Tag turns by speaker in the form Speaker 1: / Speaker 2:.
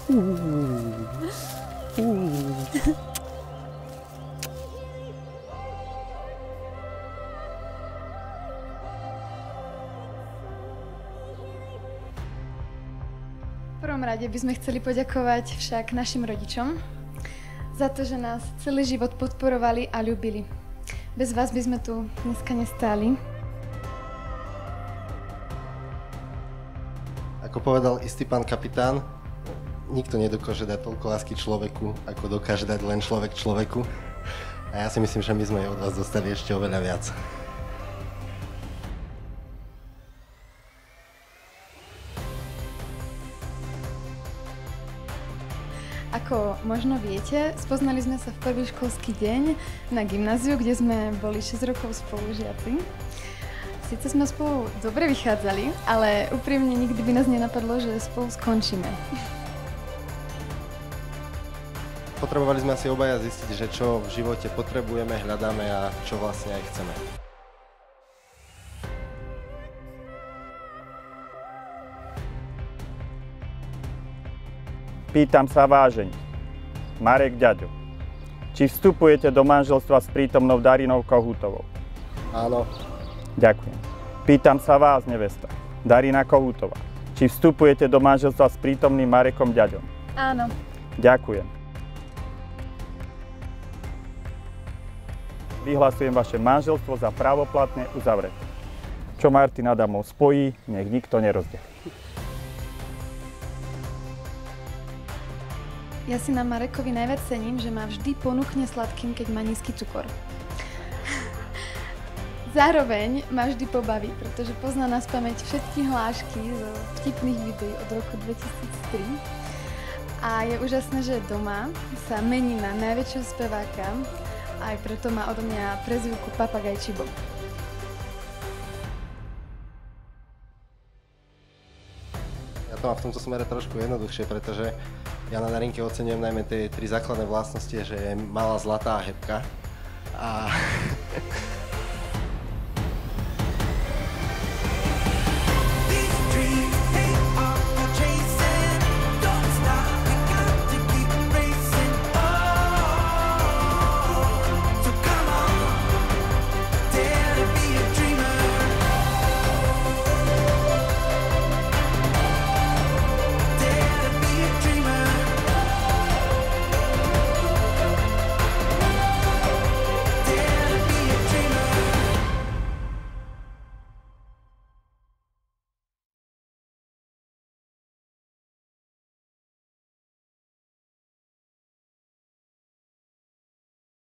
Speaker 1: V prvom rade by sme chceli poďakovať však našim rodičom za to, že nás celý život podporovali a ľúbili. Bez vás by sme tu dneska nestáli.
Speaker 2: Ako povedal istý pán kapitán, nikto nedokáže dať toľko lásky človeku, ako dokáže dať len človek človeku. A ja si myslím, že my sme od vás dostali ešte oveľa viac.
Speaker 1: Ako možno viete, spoznali sme sa v prvý školský deň na gymnáziu, kde sme boli 6 rokov spolužiaci. Sice sme spolu dobre vychádzali, ale úprimne nikdy by nás nenapadlo, že spolu skončíme.
Speaker 2: Potrebovali sme asi obaja zistiť, že čo v živote potrebujeme, hľadáme a čo vlastne aj chceme.
Speaker 3: Pýtam sa vážení, Marek Ďaďo, či vstupujete do manželstva s prítomnou Darinou Kohútovou?
Speaker 2: Áno.
Speaker 3: Ďakujem. Pýtam sa vás, nevesta, Darina Kohútová, či vstupujete do manželstva s prítomným Marekom Ďaďom?
Speaker 1: Áno.
Speaker 3: Ďakujem. Vyhlasujem vaše manželstvo za právoplatne uzavreté. Čo Martin Adamov spojí, nech nikto nerozdelí.
Speaker 1: Ja si na Marekovi najviac cením, že ma vždy ponúkne sladkým, keď má nízky cukor. Zároveň ma vždy pobaví, pretože pozná naspamäť všetky hlášky zo vtipných videí od roku 2003. A je úžasné, že doma sa mení na najväčšieho speváka, aj preto má odo mňa prezývku Papagajčí Bob.
Speaker 2: Ja to mám v tomto smere trošku jednoduchšie, pretože ja na Darinke oceňujem najmä tie 3 základné vlastnosti, že je malá, zlatá a hebká. A